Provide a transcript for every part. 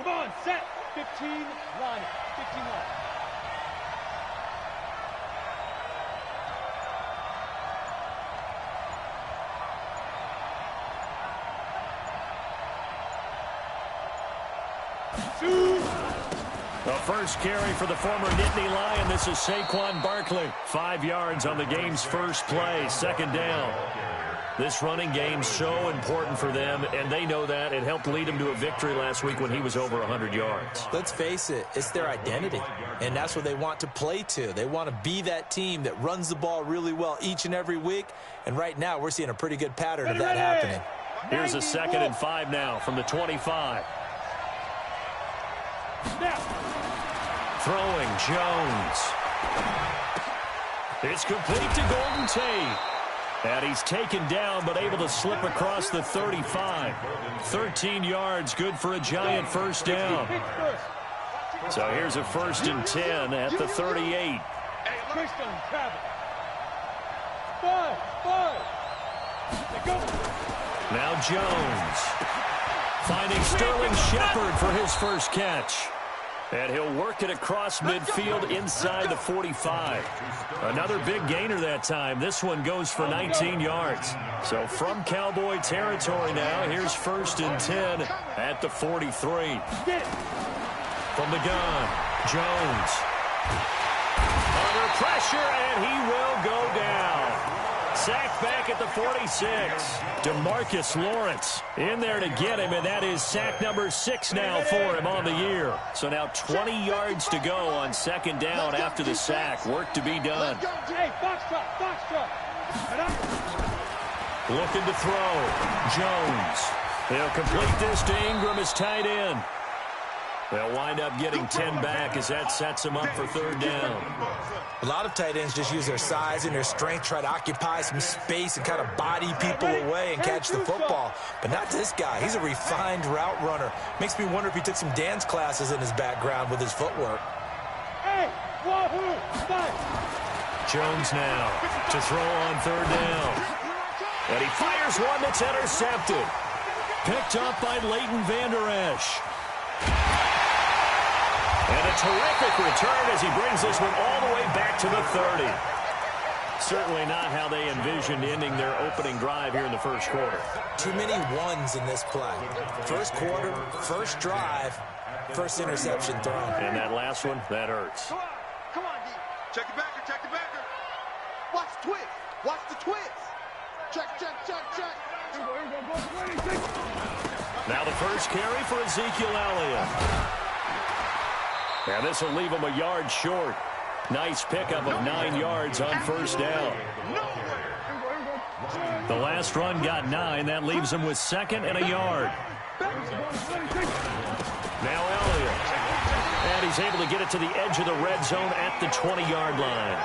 Come on, set. 15, line it. 15 line. The first carry for the former Nittany Lion. This is Saquon Barkley. 5 yards on the game's first play. Second down. This running game so important for them, and they know that. It helped lead them to a victory last week when he was over 100 yards. Let's face it, it's their identity, and that's what they want to play to. They want to be that team that runs the ball really well each and every week, and right now we're seeing a pretty good pattern of that happening. Here's a 2nd and 5 now from the 25. Throwing, Jones. It's complete to Golden Tate. And he's taken down, but able to slip across the 35. 13 yards, good for a giant first down. So here's a 1st and 10 at the 38. Now Jones. Finding Sterling Shepard for his first catch. And he'll work it across midfield inside the 45. Another big gainer that time. This one goes for 19 yards. So from Cowboy territory now, here's 1st and 10 at the 43. From the gun, Jones. Under pressure, and he will go down. Sacked back at the 46. DeMarcus Lawrence in there to get him, and that is sack number 6 now for him on the year. So now 20 yards to go on 2nd down after the sack. Work to be done. Looking to throw. Jones. They'll complete this to Ingram as tight end. They'll wind up getting 10 back as that sets them up for 3rd down. A lot of tight ends just use their size and their strength, try to occupy some space and kind of body people away and catch the football. But not this guy. He's a refined route runner. Makes me wonder if he took some dance classes in his background with his footwork. Jones now to throw on 3rd down. And he fires one that's intercepted. Picked up by Leighton Vander Esch. And a terrific return as he brings this one all the way back to the 30. Certainly not how they envisioned ending their opening drive here in the first quarter. Too many ones in this play. First quarter, first drive, first interception thrown. And that last one, that hurts. Come on, D. Check the backer, check the backer. Watch the twist. Watch the twist. Check. Now the first carry for Ezekiel Elliott. And this will leave him a yard short. Nice pickup of 9 yards on 1st down. The last run got 9. That leaves him with 2nd and a yard. Now Elliott. And he's able to get it to the edge of the red zone at the 20-yard line.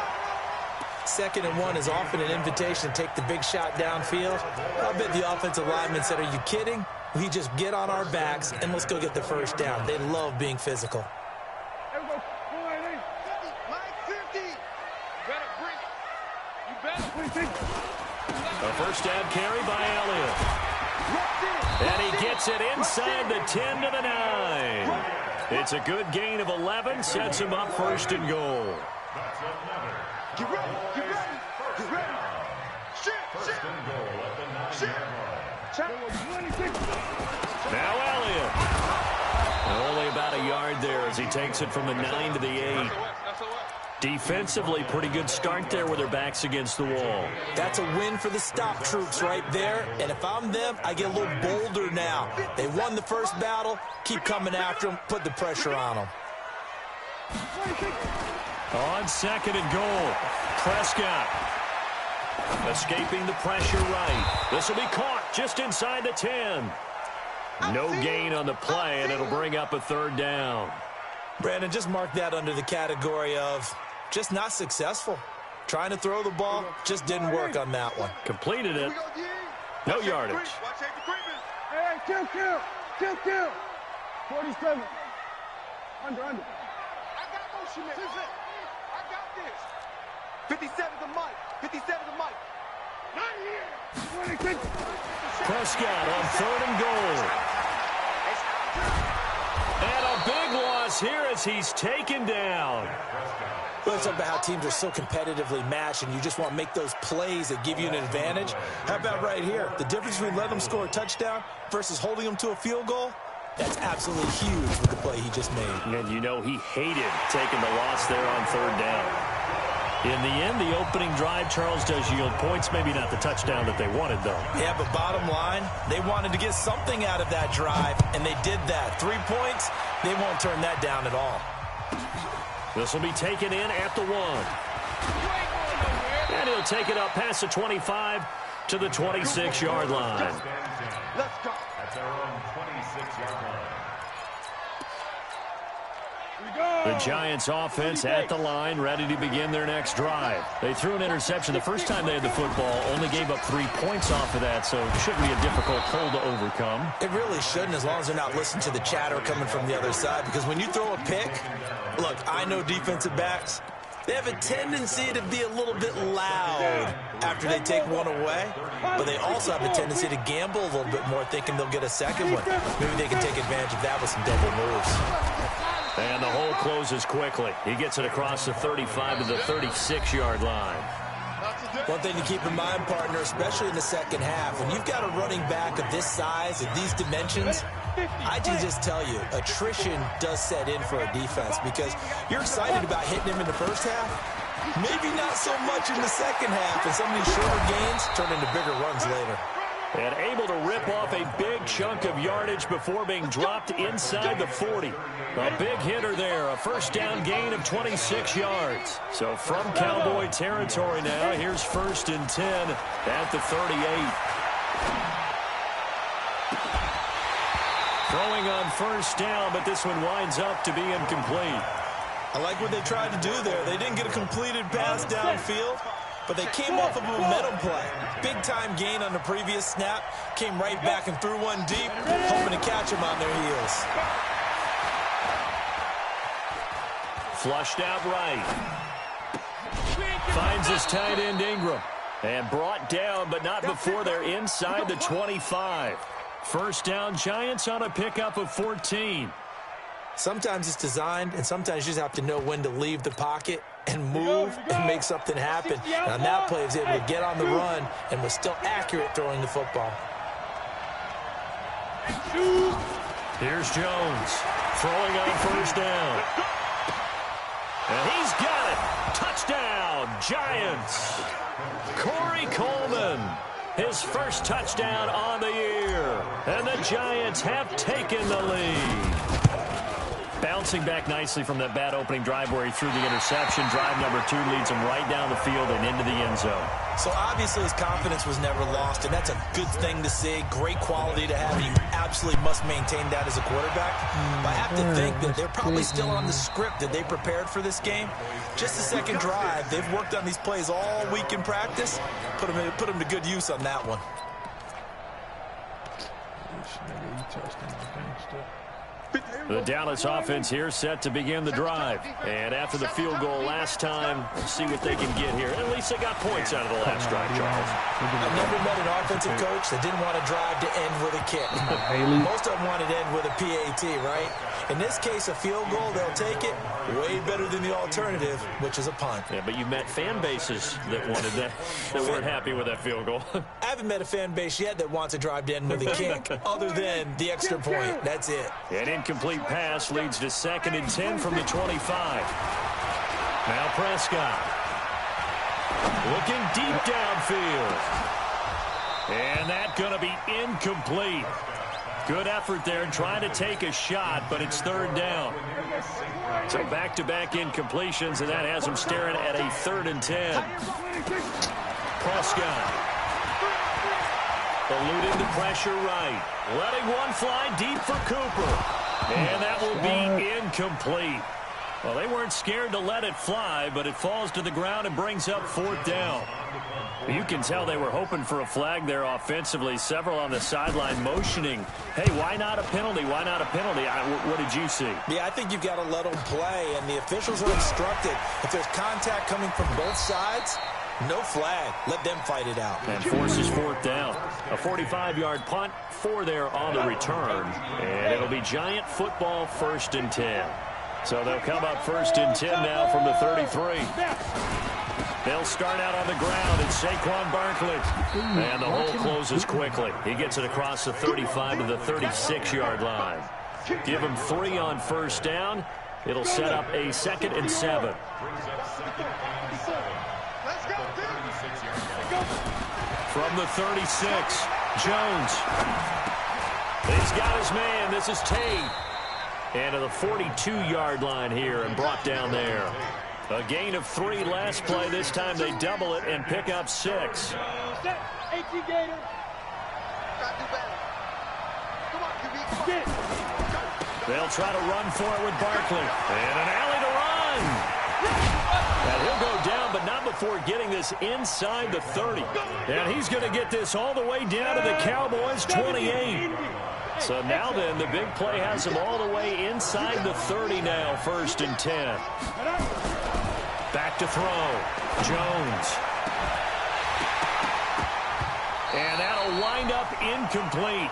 2nd and 1 is often an invitation to take the big shot downfield. I bet the offensive lineman said, "Are you kidding? We just get on our backs and let's go get the first down." They love being physical. A first down carry by Elliott. And he gets it inside the 10 to the 9. It's a good gain of 11, sets him up 1st and goal. Get ready. Now Elliott. Only about a yard there as he takes it from the 9 to the 8. Defensively, pretty good start there with their backs against the wall. That's a win for the stop troops right there. And if I'm them, I get a little bolder now. They won the first battle. Keep coming after them. Put the pressure on them. On 2nd and goal, Prescott. Escaping the pressure right. This will be caught just inside the 10. No gain on the play, and it'll bring up a 3rd down. Brandon, just mark that under the category of just not successful. Trying to throw the ball, just didn't work on that one. Completed it. No yardage. Hey, kill. 47. Under. I got motion man. I got this. 57 to Mike. 57 to Mike. Not here. 26. Prescott on 3rd and goal. And big loss here as he's taken down. Let's talk about how teams are so competitively matched, and you just want to make those plays that give you an advantage. How about right here? The difference between letting them score a touchdown versus holding them to a field goal, that's absolutely huge with the play he just made. And you know he hated taking the loss there on third down. In the end, the opening drive, Charles, does yield points. Maybe not the touchdown that they wanted, though. Yeah, but bottom line, they wanted to get something out of that drive, and they did that. 3 points, they won't turn that down at all. This will be taken in at the 1. And he'll take it up past the 25 to the 26-yard line. Let's go. That's our own 26-yard line. The Giants offense at the line, ready to begin their next drive. They threw an interception the first time they had the football, only gave up 3 points off of that, so it shouldn't be a difficult hole to overcome. It really shouldn't, as long as they're not listening to the chatter coming from the other side, because when you throw a pick, look, I know defensive backs, they have a tendency to be a little bit loud after they take one away, but they also have a tendency to gamble a little bit more, thinking they'll get a second one. Maybe they can take advantage of that with some double moves. And the hole closes quickly. He gets it across the 35 to the 36-yard line. One thing to keep in mind, partner, especially in the second half, when you've got a running back of this size and these dimensions, I can just tell you, attrition does set in for a defense because you're excited about hitting him in the first half, maybe not so much in the second half, and some of these shorter gains turn into bigger runs later. And able to rip off a big chunk of yardage before being dropped inside the 40. A big hitter there, a first down gain of 26 yards. So from Cowboy territory now, here's 1st and 10 at the 38. Throwing on first down, but this one winds up to be incomplete. I like what they tried to do there. They didn't get a completed pass downfield, but they came off of a momentum play. Big-time gain on the previous snap. Came right back and threw one deep, hoping to catch them on their heels. Flushed out right. Finds his tight end Ingram. And brought down, but not before they're inside the 25. First down, Giants on a pickup of 14. Sometimes it's designed, and sometimes you just have to know when to leave the pocket and move and make something happen. And on that play, he was able to get on the run and was still accurate throwing the football. Here's Jones throwing on first down. And he's got it. Touchdown, Giants. Corey Coleman, his first touchdown on the year. And the Giants have taken the lead. Bouncing back nicely from that bad opening drive where he threw the interception. Drive number 2 leads him right down the field and into the end zone. So obviously his confidence was never lost, and that's a good thing to see. Great quality to have, and you absolutely must maintain that as a quarterback. But I have to think that they're probably still on the script that they prepared for this game. Just the second drive, they've worked on these plays all week in practice. Put them to good use on that one. The Dallas offense here set to begin the drive. And after the field goal last time, we'll see what they can get here. At least they got points out of the last drive, Charles. I've never met an offensive coach that didn't want to drive to end with a kick. Most of them wanted to end with a PAT, right? In this case, a field goal, they'll take it. Way better than the alternative, which is a punt. Yeah, but you met fan bases that wanted that, that weren't happy with that field goal. I haven't met a fan base yet that wants to drive to end with a kick, other than the extra point. That's it. An incomplete pass leads to 2nd and 10 from the 25. Now Prescott. Looking deep downfield. And that's going to be incomplete. Good effort there trying to take a shot, but it's 3rd down. So back-to-back incompletions, and that has him staring at a 3rd and 10. Prescott. Eluding the pressure right. Letting one fly deep for Cooper. And that will be incomplete. Well, they weren't scared to let it fly, but it falls to the ground and brings up 4th down. You can tell they were hoping for a flag there offensively. Several on the sideline motioning, hey, why not a penalty? Why not a penalty? What did you see? Yeah, I think you've got to let them play, and the officials are instructed. If there's contact coming from both sides, no flag. Let them fight it out. And forces 4th down. A 45-yard punt, 4 there on the return. And it'll be Giant football 1st and 10. So they'll come up 1st and 10 now from the 33. They'll start out on the ground. It's Saquon Barkley. And the hole closes quickly. He gets it across the 35 to the 36-yard line. Give him 3 on 1st down. It'll set up a 2nd and 7. From the 36, Jones. He's got his man. This is Tate. And to the 42-yard line here and brought down there. A gain of 3 last play. This time they double it and pick up 6. They'll try to run for it with Barkley. And an alley to run. And he'll go down, but not before getting this inside the 30. And he's going to get this all the way down to the Cowboys' 28. So now then, the big play has him all the way inside the 30 now, 1st and 10. Back to throw. Jones. And that'll wind up incomplete.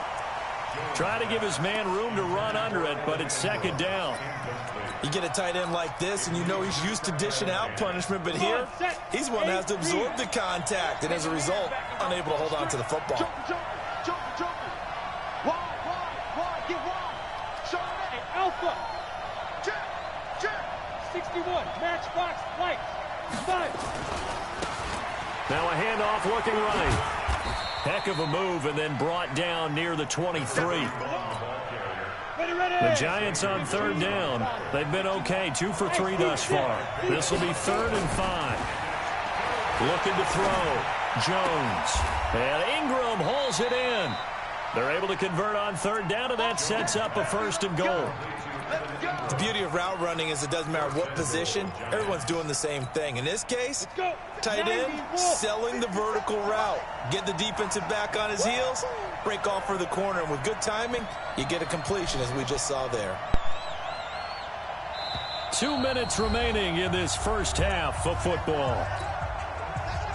Trying to give his man room to run under it, but it's 2nd down. You get a tight end like this, and you know he's used to dishing out punishment, but here, he's the one that has to absorb the contact, and as a result, unable to hold on to the football. Alpha. 61, matchbox light. 5. Now a handoff looking right. Heck of a move and then brought down near the 23. The Giants on 3rd down. They've been okay, 2 for 3 thus far. This will be 3rd and 5. Looking to throw. Jones. And Ingram hauls it in. They're able to convert on 3rd down, and that sets up a 1st and goal. The beauty of route running is it doesn't matter what position, everyone's doing the same thing. In this case, tight end selling the vertical route. Get the defensive back on his heels, break off for the corner, and with good timing, you get a completion as we just saw there. 2 minutes remaining in this first half of football.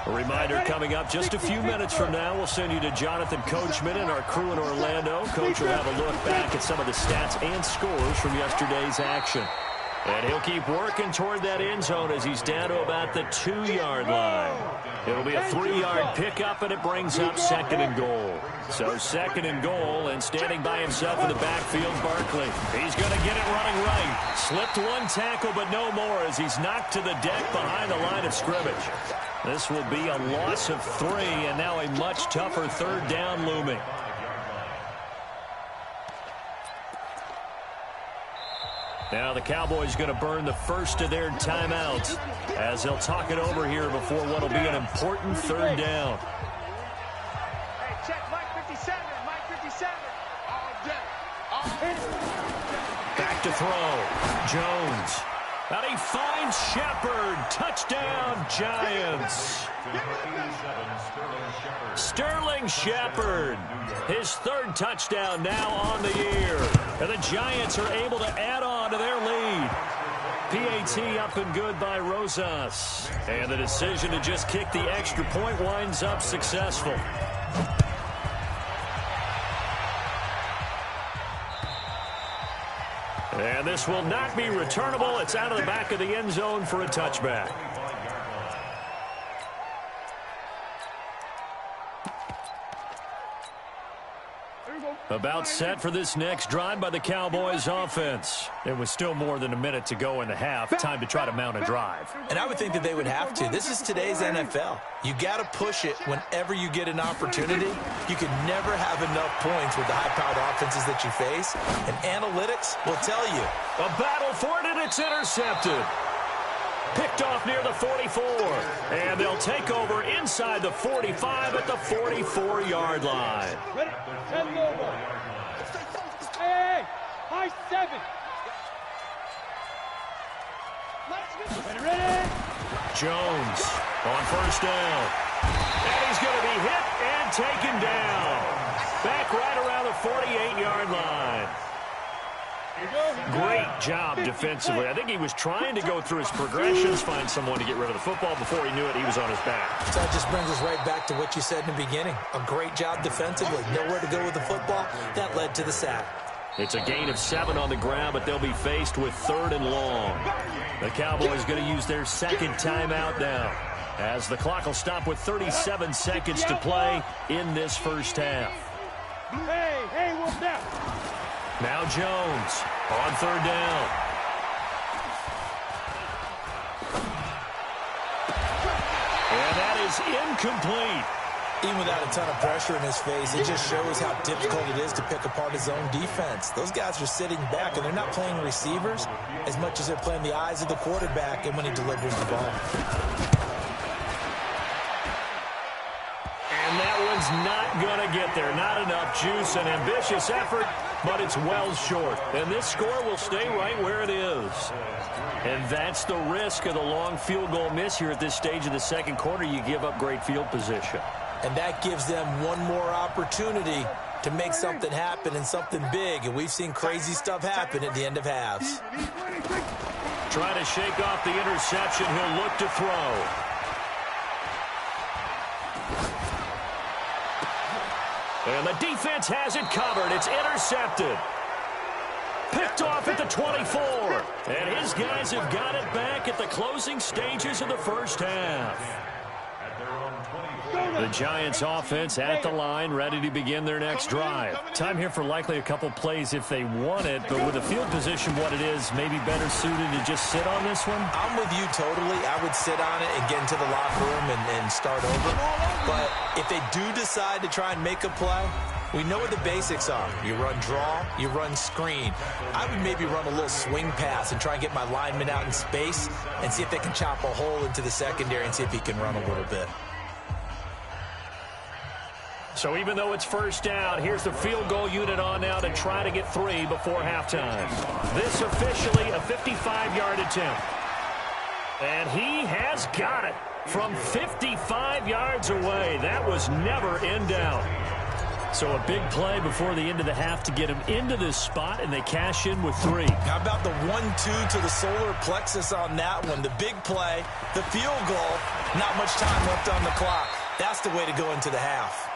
A reminder coming up just a few minutes from now. We'll send you to Jonathan Coachman and our crew in Orlando. Coach will have a look back at some of the stats and scores from yesterday's action. And he'll keep working toward that end zone as he's down to about the 2-yard line. It'll be a 3-yard pickup, and it brings up 2nd and goal. So 2nd and goal, and standing by himself in the backfield, Barkley. He's going to get it running right. Slipped 1 tackle, but no more as he's knocked to the deck behind the line of scrimmage. This will be a loss of 3, and now a much tougher 3rd down looming. Now the Cowboys going to burn the first of their timeouts as they'll talk it over here before what will be an important 3rd down. Hey, check Mike 57, Mike 57. All day. Back to throw. Jones. And he finds Shepard. Touchdown, Giants. Sterling Shepard. His 3rd touchdown now on the year. And the Giants are able to add on to their lead. PAT up and good by Rosas. And the decision to just kick the extra point winds up successful. And this will not be returnable. It's out of the back of the end zone for a touchback. About set for this next drive by the Cowboys offense. It was still more than a minute to go in the half. Time to try to mount a drive. And I would think that they would have to. This is today's NFL. You got to push it whenever you get an opportunity. You can never have enough points with the high-powered offenses that you face. And analytics will tell you. A battle for it, and it's intercepted. Picked off near the 44. And they'll take over inside the 45 at the 44-yard line. Ready? 10 over. Hey, high 7. Ready? Jones on 1st down. And he's going to be hit and taken down. Back right around the 48-yard line. Great job defensively. I think he was trying to go through his progressions, find someone to get rid of the football. Before he knew it, he was on his back. So that just brings us right back to what you said in the beginning. A great job defensively. Nowhere to go with the football. That led to the sack. It's a gain of 7 on the ground, but they'll be faced with 3rd and long. The Cowboys going to use their second timeout now, as the clock will stop with 37 seconds to play in this first half. Hey, what's that? Now Jones on 3rd down. And that is incomplete. Even without a ton of pressure in his face, it just shows how difficult it is to pick apart his own defense. Those guys are sitting back, and they're not playing receivers as much as they're playing the eyes of the quarterback and when he delivers the ball. And that one's not going to get there. Not enough juice. An ambitious effort, but it's well short. And this score will stay right where it is. And that's the risk of the long field goal miss here at this stage of the second quarter. You give up great field position. And that gives them one more opportunity to make something happen and something big. And we've seen crazy stuff happen at the end of halves. Trying to shake off the interception. He'll look to throw. And the defense has it covered. It's intercepted. Picked off at the 24. And his guys have got it back at the closing stages of the first half. The Giants offense at the line, ready to begin their next drive. Time here for likely a couple plays if they want it, but with the field position what it is, maybe better suited to just sit on this one? I'm with you totally. I would sit on it and get into the locker room and start over. But if they do decide to try and make a play, we know what the basics are. You run draw, you run screen. I would maybe run a little swing pass and try and get my lineman out in space and see if they can chop a hole into the secondary and see if he can run a little bit. So even though it's first down, here's the field goal unit on now to try to get 3 before halftime. This officially a 55-yard attempt. And he has got it from 55 yards away. That was never in doubt. So a big play before the end of the half to get him into this spot, and they cash in with 3. How about the 1-2 to the solar plexus on that one? The big play, the field goal, not much time left on the clock. That's the way to go into the half.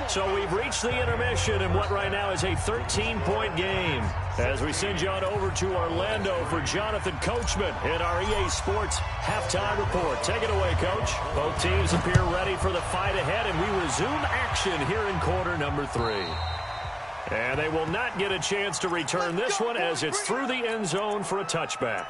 So we've reached the intermission in what right now is a 13-point game. As we send you on over to Orlando for Jonathan Coachman in our EA Sports Halftime Report. Take it away, Coach. Both teams appear ready for the fight ahead, and we resume action here in quarter number 3. And they will not get a chance to return this one as it's through the end zone for a touchback.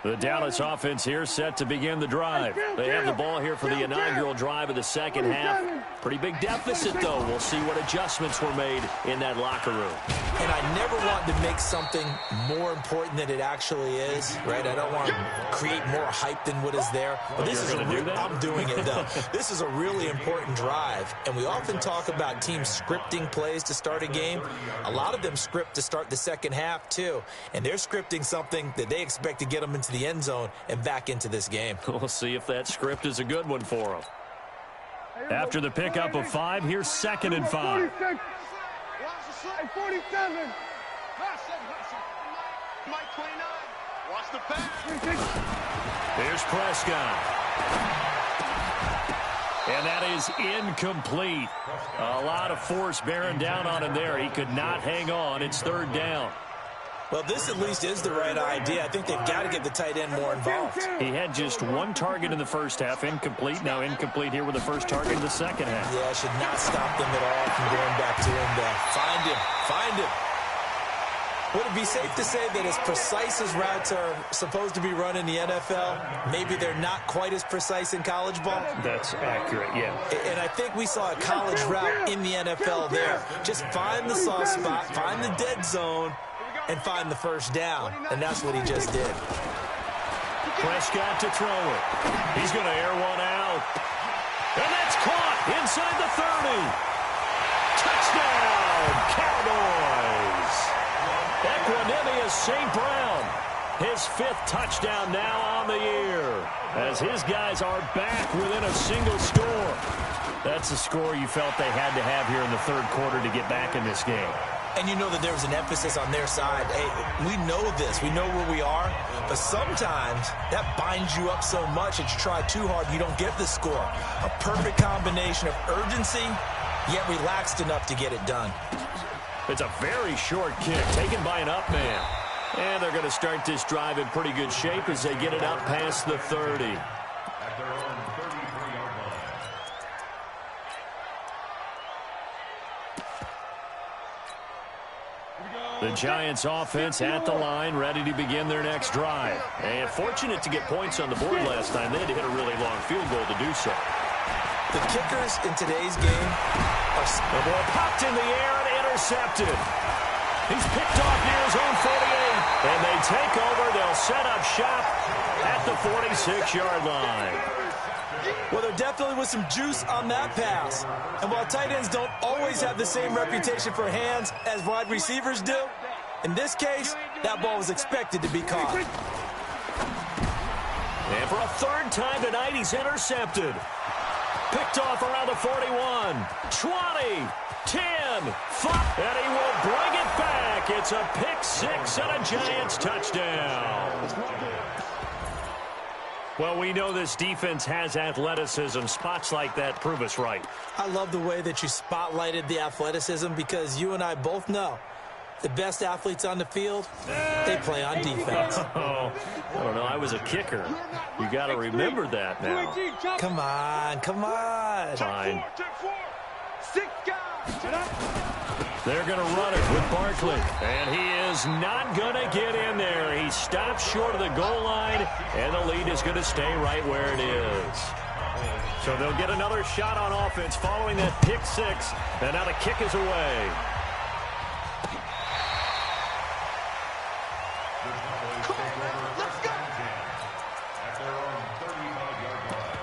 The Dallas offense here set to begin the drive. They have the ball here for the inaugural drive of the second half. Pretty big deficit, though. We'll see what adjustments were made in that locker room. And I never want to make something more important than it actually is, right? I don't want to create more hype than what is there. But this is I'm doing it, though. This is a really important drive. And we often talk about teams scripting plays to start a game. A lot of them script to start the second half, too. And they're scripting something that they expect to get them into the end zone and back into this game. We'll see if that script is a good one for them. After the pickup of 5, here's 2nd and 5. 47. Mike 29. Watch the pass. Here's Prescott. And that is incomplete. A lot of force bearing down on him there. He could not hang on. It's 3rd down. Well, this at least is the right idea. I think they've got to get the tight end more involved. He had just 1 target in the first half, incomplete. Now incomplete here with the first target in the second half. Yeah, should not stop them at all from going back to him to find him. Would it be safe to say that as precise as routes are supposed to be run in the NFL, maybe they're not quite as precise in college ball? That's accurate, yeah. And I think we saw a college route in the NFL there. Just find the soft spot, find the dead zone, and find the first down. And that's what he just did. Prescott to throw it. He's going to air one out. And that's caught inside the 30. Touchdown, Cowboys. Equanimous St. Brown. his 5th touchdown now on the year, as his guys are back within a single score. That's a score you felt they had to have here in the third quarter to get back in this game. And you know that there was an emphasis on their side. Hey, we know this. We know where we are. But sometimes that binds you up so much that you try too hard, you don't get the score. A perfect combination of urgency, yet relaxed enough to get it done. It's a very short kick taken by an up man. And they're going to start this drive in pretty good shape as they get it out past the 30. At their own 33-yard line. The Giants offense at the line, ready to begin their next drive. And fortunate to get points on the board last time. They had to hit a really long field goal to do so. The kickers in today's game are... The ball popped in the air and intercepted. He's picked off near his own 48. And they take over. They'll set up shop at the 46-yard line. Well, there definitely was some juice on that pass. And while tight ends don't always have the same reputation for hands as wide receivers do, in this case, that ball was expected to be caught. And for a third time tonight, he's intercepted. Picked off around the 41, 20, 10, 5, and he will bring it back. It's a pick six and a Giants touchdown. Well, we know this defense has athleticism. Spots like that prove us right. I love the way that you spotlighted the athleticism because you and I both know the best athletes on the field, they play on defense. Oh, I don't know. I was a kicker. You got to remember that now. Come on, come on. Fine. 6 guys. They're going to run it with Barkley. And he is not going to get in there. He stops short of the goal line, and the lead is going to stay right where it is. So they'll get another shot on offense following that pick six. And now the kick is away. Come on, man. Let's go. At their own 35-yard line.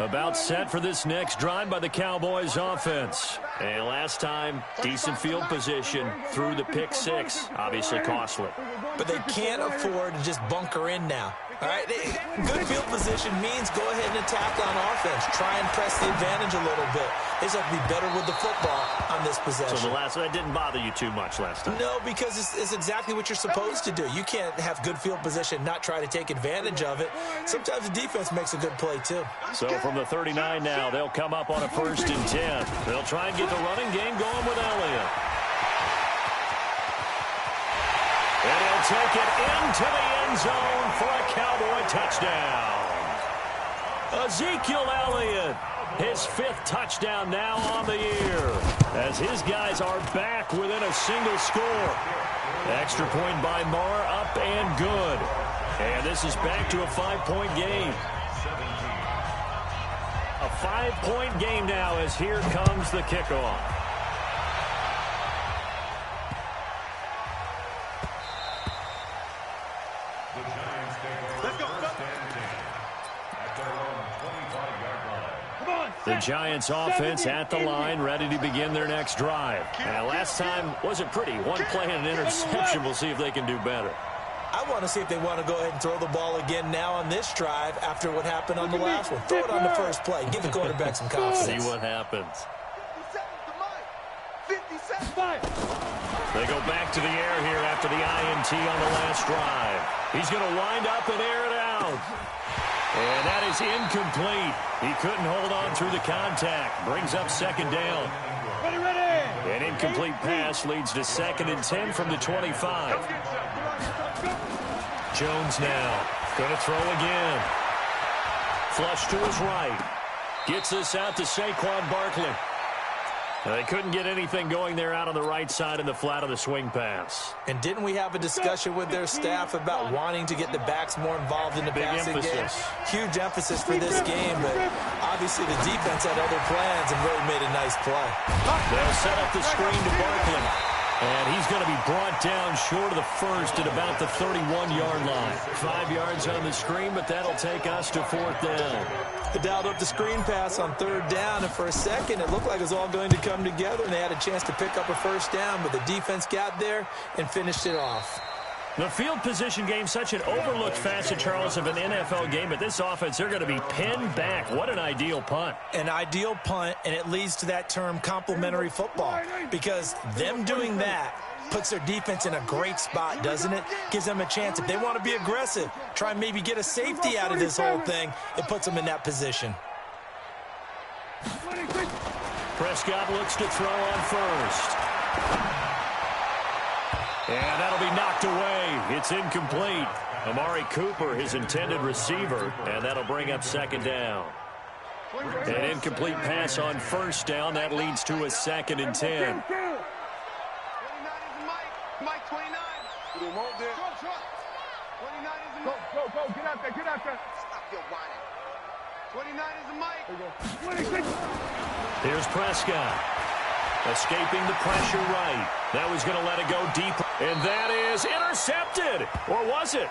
About set for this next drive by the Cowboys offense. And last time, decent field position through the pick six. Obviously costly. But they can't afford to just bunker in now. All right, good field position means go ahead and attack on offense. Try and press the advantage a little bit. They just have to be better with the football on this possession. So the last one, that didn't bother you too much last time? No, because it's exactly what you're supposed to do. You can't have good field position, not try to take advantage of it. Sometimes the defense makes a good play, too. So from the 39 now, they'll come up on a 1st and 10. They'll try and get the running game going with Elliott. And he'll take it into the end zone for a Cowboy touchdown. Ezekiel Elliott, his 5th touchdown now on the year, as his guys are back within a single score. Extra point by Marr, up and good. And this is back to a 5-point game. A 5-point game now as here comes the kickoff. The Giants offense at the line, ready to begin their next drive. And last time wasn't pretty. One play and an interception. We'll see if they can do better. I want to see if they want to go ahead and throw the ball again now on this drive after what happened on the last one. Throw it on the first play. Give the quarterback some confidence. See what happens. 57 to Mike. 57. They go back to the air here after the INT on the last drive. He's going to wind up and air it out. And that is incomplete. He couldn't hold on through the contact. Brings up 2nd down. Ready. An incomplete pass leads to 2nd and 10 from the 25. Jones now going to throw again. Flush to his right. Gets this out to Saquon Barkley. They couldn't get anything going there out on the right side in the flat of the swing pass. And didn't we have a discussion with their staff about wanting to get the backs more involved in the passing game? Huge emphasis for this game, but obviously the defense had other plans and really made a nice play. They'll set up the screen to Barkley. And he's going to be brought down short of the first at about the 31-yard line. 5 yards on the screen, but that'll take us to 4th down. They dialed up the screen pass on 3rd down, and for a second it looked like it was all going to come together, and they had a chance to pick up a 1st down, but the defense got there and finished it off. The field position game, such an overlooked facet, Charles, of an NFL game, but this offense, they're going to be pinned back. What an ideal punt. An ideal punt, and it leads to that term complementary football, because them doing that puts their defense in a great spot, doesn't it? Gives them a chance. If they want to be aggressive, try and maybe get a safety out of this whole thing, it puts them in that position. Prescott looks to throw on first. And that'll be knocked away. It's incomplete. Amari Cooper, his intended receiver, and that'll bring up 2nd down. An incomplete pass on 1st down. That leads to a 2nd and 10. 29 is Mike. 29. 29 is Mike. Go. Get out there. Stop your whining. 29 is Mike. Here's Prescott. Escaping the pressure right. That was going to let it go deep. And that is intercepted. Or was it?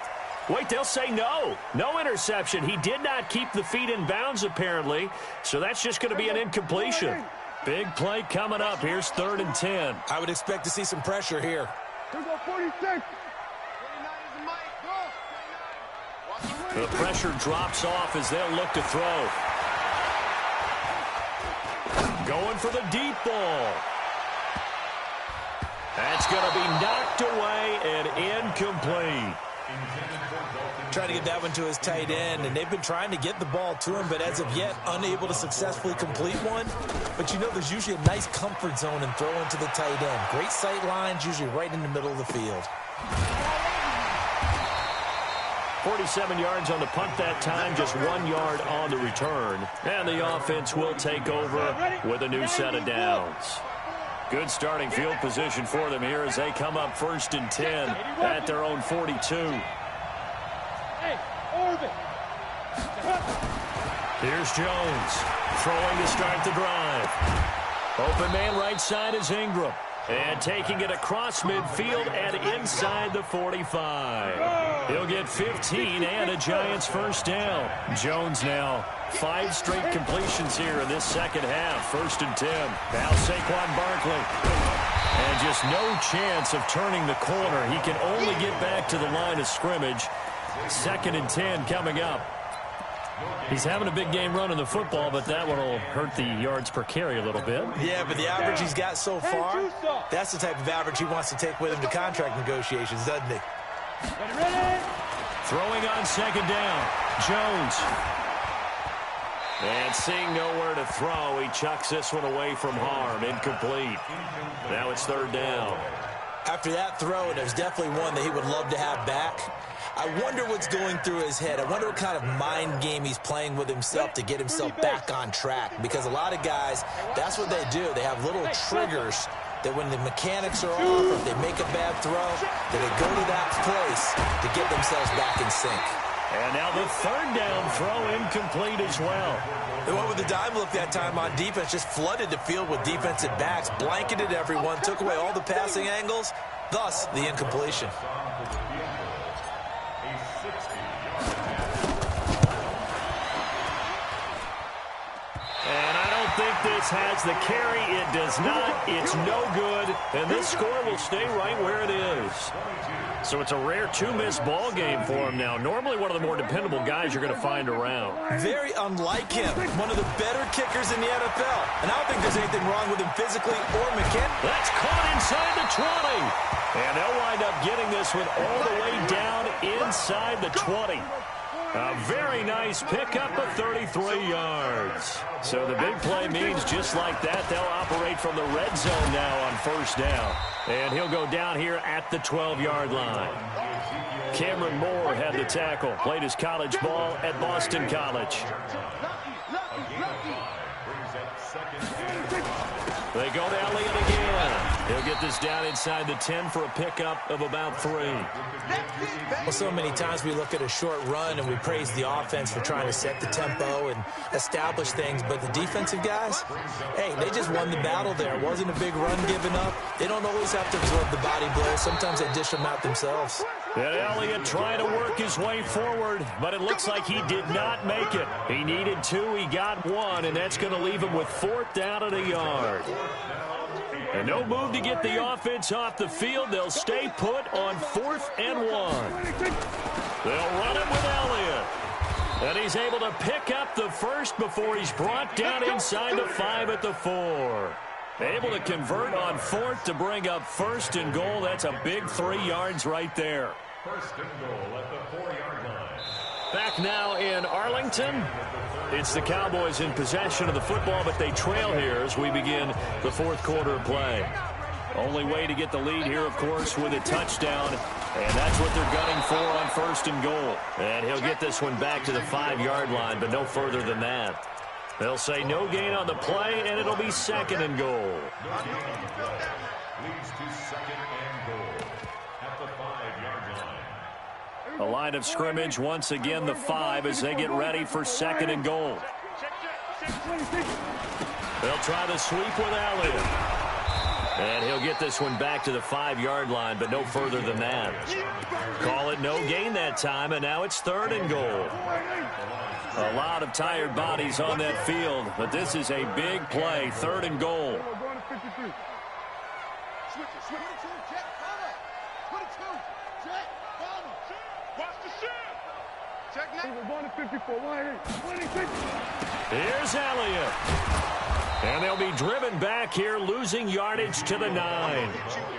Wait, they'll say no. No interception. He did not keep the feet in bounds, apparently. So that's just going to be an incompletion. Big play coming up. Here's 3rd and 10. I would expect to see some pressure here. Here go 46. The pressure drops off as they'll look to throw. Going for the deep ball. That's going to be knocked away and incomplete. Trying to get that one to his tight end, and they've been trying to get the ball to him, but as of yet, unable to successfully complete one. But you know, there's usually a nice comfort zone in throwing to the tight end. Great sight lines, usually right in the middle of the field. 47 yards on the punt that time, just 1 yard on the return. And the offense will take over with a new set of downs. Good starting field position for them here as they come up 1st and 10 at their own 42. Here's Jones throwing to start the drive. Open man right side is Ingram. And taking it across midfield and inside the 45. He'll get 15 and a Giants 1st down. Jones now 5 straight completions here in this 2nd half. 1st and 10. Now Saquon Barkley. And just no chance of turning the corner. He can only get back to the line of scrimmage. 2nd and 10 coming up. He's having a big game running the football, but that one will hurt the yards per carry a little bit. Yeah, but the average he's got so far, that's the type of average he wants to take with him to contract negotiations, doesn't he? Throwing on 2nd down. Jones. And seeing nowhere to throw, he chucks this one away from harm. Incomplete. Now it's 3rd down. After that throw, there's definitely one that he would love to have back. I wonder what's going through his head. I wonder what kind of mind game he's playing with himself to get himself back on track. Because a lot of guys, that's what they do. They have little triggers that when the mechanics are off, or if they make a bad throw, that they go to that place to get themselves back in sync. And now the 3rd down throw incomplete as well. They went with the dime look that time on defense, just flooded the field with defensive backs, blanketed everyone, took away all the passing angles, thus the incompletion. This has the carry. It does not. It's no good. And this score will stay right where it is. So it's a rare 2-miss ball game for him now. Normally one of the more dependable guys you're going to find around. Very unlike him. One of the better kickers in the NFL. And I don't think there's anything wrong with him physically or mechanically. That's caught inside the 20. And they'll wind up getting this one all the way down inside the 20. A very nice pickup of 33 yards. So the big play means just like that, they'll operate from the red zone now on 1st down. And he'll go down here at the 12-yard line. Cameron Moore had the tackle. Played his college ball at Boston College. They go to Elliott again. He'll get this down inside the 10 for a pickup of about 3. Well, so many times we look at a short run and we praise the offense for trying to set the tempo and establish things, but the defensive guys, hey, they just won the battle there. It wasn't a big run given up. They don't always have to absorb the body blows. Sometimes they dish them out themselves. And Elliott trying to work his way forward, but it looks like he did not make it. He needed 2, he got 1, and that's going to leave him with 4th down and a yard. And no move to get the offense off the field. They'll stay put on 4th and 1. They'll run it with Elliott. And he's able to pick up the first before he's brought down inside the 5 at the 4. Able to convert on 4th to bring up 1st and goal. That's a big 3 yards right there. 1st and goal at the 4-yard line. Back now in Arlington. It's the Cowboys in possession of the football, but they trail here as we begin the 4th quarter of play. Only way to get the lead here, of course, with a touchdown, and that's what they're gunning for on 1st and goal. And he'll get this one back to the 5-yard line, but no further than that. They'll say no gain on the play, and it'll be 2nd and goal. Leads to 2nd and goal at the 5-yard line. A line of scrimmage, once again the 5 as they get ready for 2nd and goal. They'll try the sweep with Elliott. And he'll get this one back to the 5-yard line, but no further than that. Call it no gain that time, and now it's 3rd and goal. A lot of tired bodies on that field, but this is a big play, 3rd and goal. Here's Elliott. And they'll be driven back here, losing yardage to the 9.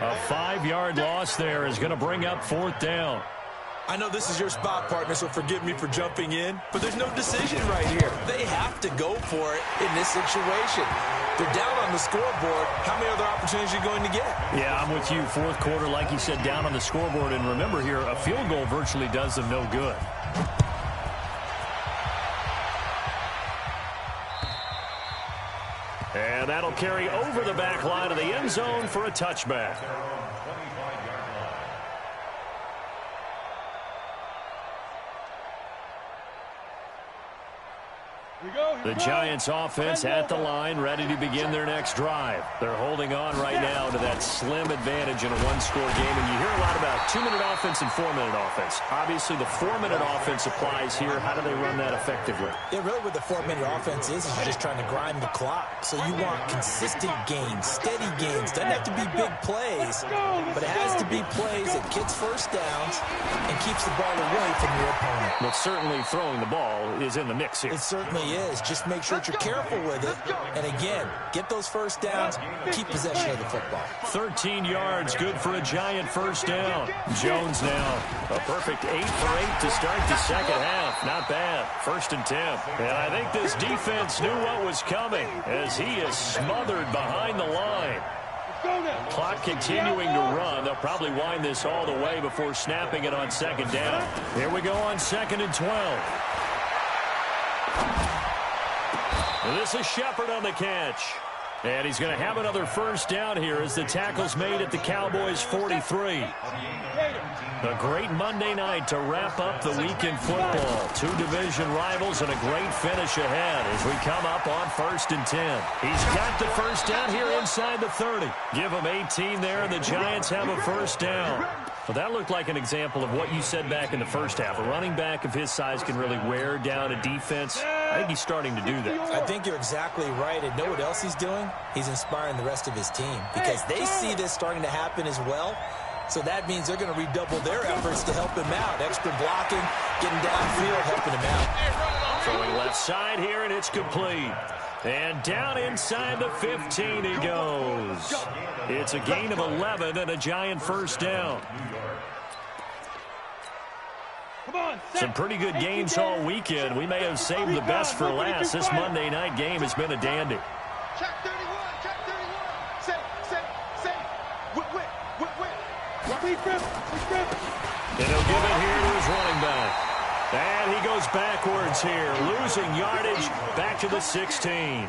A 5-yard loss there is going to bring up 4th down. I know this is your spot, partner, so forgive me for jumping in, but there's no decision right here. They have to go for it in this situation. They're down on the scoreboard. How many other opportunities are you going to get? Yeah, I'm with you. 4th quarter, like you said, down on the scoreboard. And remember here, a field goal virtually does them no good. And that'll carry over the back line of the end zone for a touchback. The Giants offense at the line, ready to begin their next drive. They're holding on right now to that slim advantage in a one-score game. And you hear a lot about 2-minute offense and 4-minute offense. Obviously, the 4-minute offense applies here. How do they run that effectively? Yeah, really what the 4-minute offense is you're just trying to grind the clock. So you want consistent gains, steady gains. Doesn't have to be big plays, but it has to be plays that gets first downs and keeps the ball away from your opponent. But certainly throwing the ball is in the mix here. It certainly is. Just make sure that you're careful with it. And again, get those first downs, keep possession of the football. 13 yards, good for a Giant first down. Jones now, a perfect 8 for 8 to start the second half. Not bad. 1st and 10. And I think this defense knew what was coming as he is smothered behind the line. Clock continuing to run. They'll probably wind this all the way before snapping it on 2nd down. Here we go on 2nd and 12. This is Shepard on the catch. And he's going to have another first down here as the tackle's made at the Cowboys' 43. A great Monday night to wrap up the week in football. 2 division rivals and a great finish ahead as we come up on 1st and 10. He's got the first down here inside the 30. Give him 18 there, and the Giants have a first down. Well, that looked like an example of what you said back in the first half. A running back of his size can really wear down a defense. I think he's starting to do that. I think you're exactly right. And know what else he's doing? He's inspiring the rest of his team because they see this starting to happen as well. So that means they're going to redouble their efforts to help him out. Extra blocking, getting downfield, helping him out. Throwing left side here, and it's complete. And down inside the 15 he goes. It's a gain of 11 and a Giant first down. Some pretty good games all weekend. We may have saved the best for last. This Monday night game has been a dandy. Check 31, check 31. Say. And he'll give it here to his running back. And he goes backwards here, losing yardage back to the 16.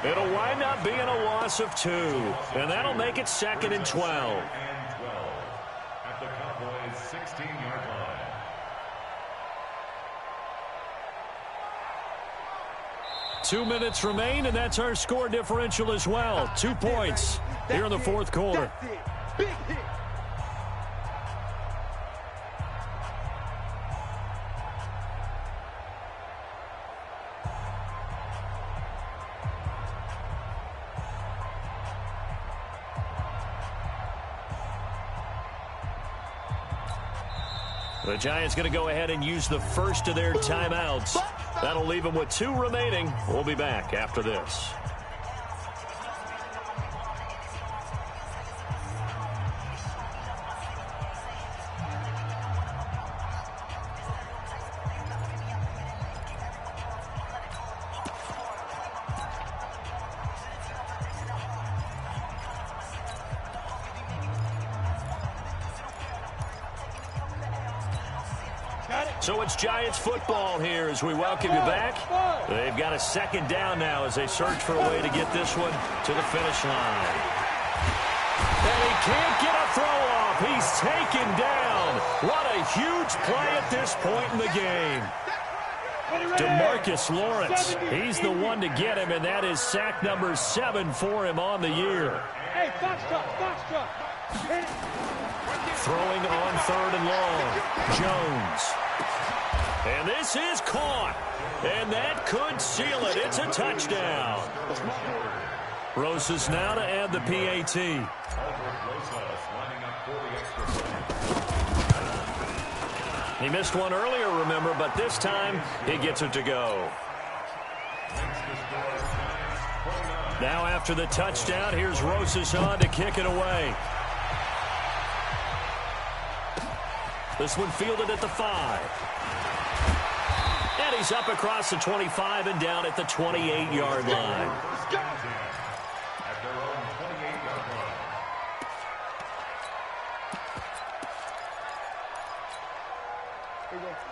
It'll wind up being a loss of 2, and that'll make it 2nd and 12. At the Cowboys' 16-yard line. Two minutes remain, and that's our score differential as well. 2 points here in the fourth quarter. That's it. Big hit. The Giants going to go ahead and use the first of their timeouts. That'll leave them with 2 remaining. We'll be back after this. So it's Giants football here as we welcome you back. They've got a 2nd down now as they search for a way to get this one to the finish line. And he can't get a throw off. He's taken down. What a huge play at this point in the game. DeMarcus Lawrence, he's the one to get him, and that is sack number 7 for him on the year. Hey, fox truck. Throwing on 3rd and long. Jones. And this is caught. And that could seal it. It's a touchdown. Rosas now to add the PAT. He missed one earlier, remember, but this time he gets it to go. Now after the touchdown, here's Rosas on to kick it away. This one fielded at the 5. And he's up across the 25 and down at the 28-yard line. At their own 28-yard line.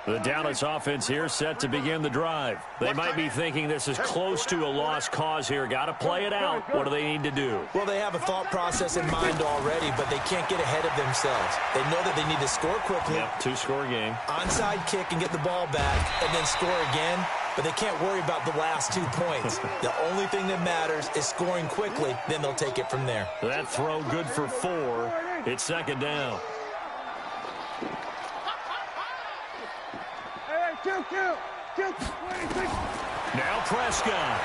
The Dallas offense here set to begin the drive. They might be thinking this is close to a lost cause here. Got to play it out. What do they need to do? Well, they have a thought process in mind already, but they can't get ahead of themselves. They know that they need to score quickly. Yep, 2-score game. Onside kick and get the ball back and then score again, but they can't worry about the last 2 points. The only thing that matters is scoring quickly, then they'll take it from there. That throw good for 4. It's 2nd down. Now Prescott.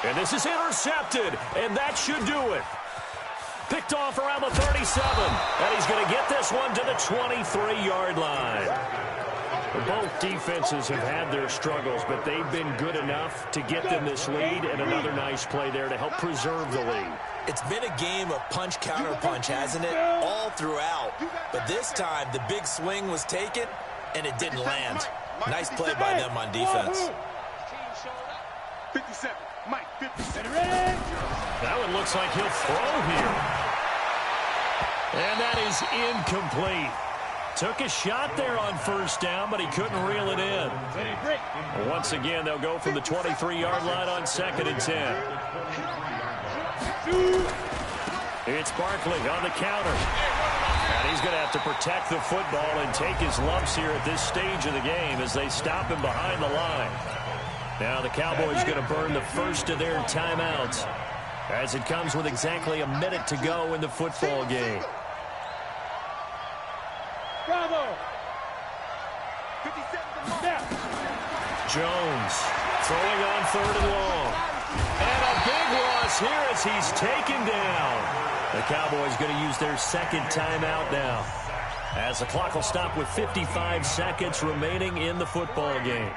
And this is intercepted, and that should do it. Picked off around the 37, and he's going to get this one to the 23-yard line. Both defenses have had their struggles, but they've been good enough to get them this lead, and another nice play there to help preserve the lead. It's been a game of punch-counter-punch, hasn't it? All throughout. But this time, the big swing was taken, and it didn't land. Nice play by them on defense. 57. Mike, 57. That one looks like he'll throw here. And that is incomplete. Took a shot there on 1st down, but he couldn't reel it in. Once again, they'll go from the 23-yard line on 2nd and 10. It's Barkley on the counter. And he's going to have to protect the football and take his lumps here at this stage of the game as they stop him behind the line. Now the Cowboys going to burn the first of their timeouts as it comes with exactly a minute to go in the football game. Bravo. Jones throwing on 3rd and long. And a big loss here as he's taken down. The Cowboys going to use their 2nd timeout now, as the clock will stop with 55 seconds remaining in the football game.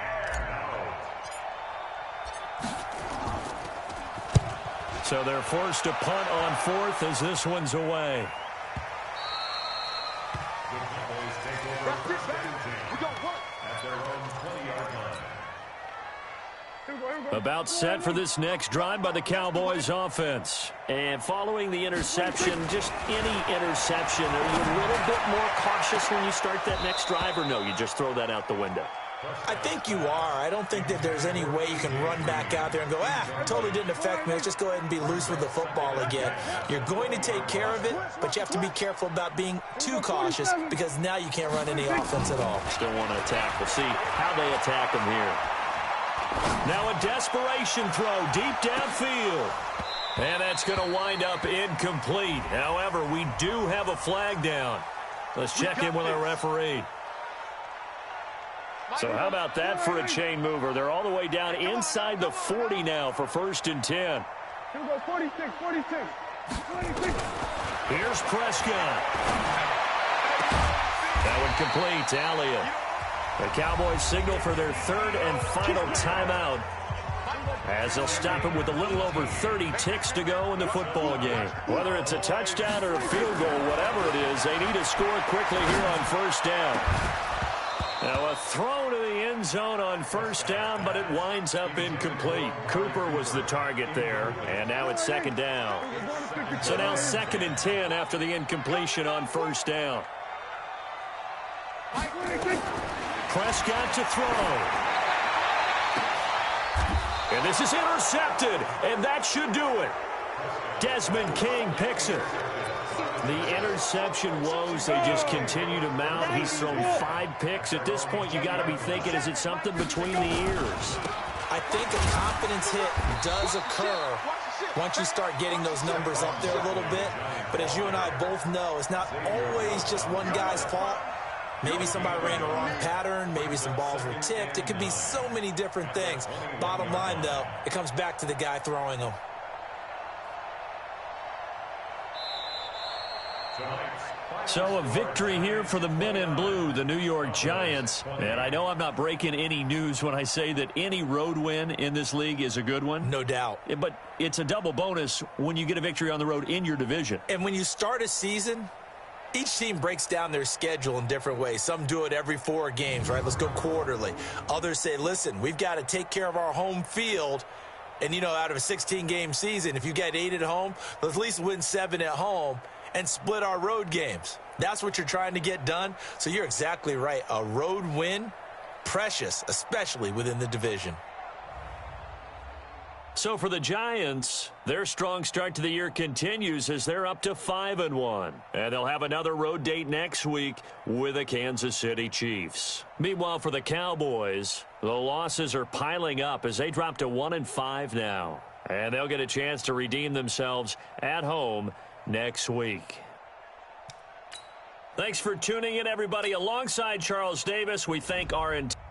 So they're forced to punt on 4th as this one's away. The Cowboys take over 1st and 10 at their own 20-yard line. About set for this next drive by the Cowboys offense. And following the interception, just any interception, are you a little bit more cautious when you start that next drive, or no, you just throw that out the window? I think you are. I don't think that there's any way you can run back out there and go, totally didn't affect me. Let's just go ahead and be loose with the football again. You're going to take care of it, but you have to be careful about being too cautious because now you can't run any offense at all. Still want to attack. We'll see how they attack him here. Now a desperation throw deep downfield. And that's going to wind up incomplete. However, we do have a flag down. Let's check in with our referee. So how about that for a chain mover? They're all the way down inside the 40 now for 1st and 10. Here we go, 46, 46, 46. Here's Prescott. That one complete to Elliott. The Cowboys signal for their 3rd and final timeout as they'll stop him with a little over 30 ticks to go in the football game. Whether it's a touchdown or a field goal, whatever it is, they need to score quickly here on 1st down. Now a throw to the end zone on 1st down, but it winds up incomplete. Cooper was the target there, and now it's 2nd down. So now 2nd and 10 after the incompletion on 1st down. Prescott to throw. And this is intercepted, and that should do it. Desmond King picks it. The interception woes, they just continue to mount. He's thrown 5 picks. At this point, you got to be thinking, is it something between the ears? I think a confidence hit does occur once you start getting those numbers up there a little bit. But as you and I both know, it's not always just one guy's fault. Maybe somebody ran a wrong pattern. Maybe some balls were tipped. It could be so many different things. Bottom line, though, it comes back to the guy throwing them. So a victory here for the men in blue, the New York Giants. And I know I'm not breaking any news when I say that any road win in this league is a good one. No doubt. But it's a double bonus when you get a victory on the road in your division. And when you start a season, each team breaks down their schedule in different ways. Some do it every 4 games, right? Let's go quarterly. Others say, listen, we've got to take care of our home field. And, you know, out of a 16-game season, if you get 8 at home, let's at least win 7 at home and split our road games. That's what you're trying to get done. So you're exactly right. A road win, precious, especially within the division. So for the Giants, their strong start to the year continues as they're up to 5-1. And they'll have another road date next week with the Kansas City Chiefs. Meanwhile, for the Cowboys, the losses are piling up as they drop to 1-5 now. And they'll get a chance to redeem themselves at home next week. Thanks for tuning in, everybody. Alongside Charles Davis, we thank our entire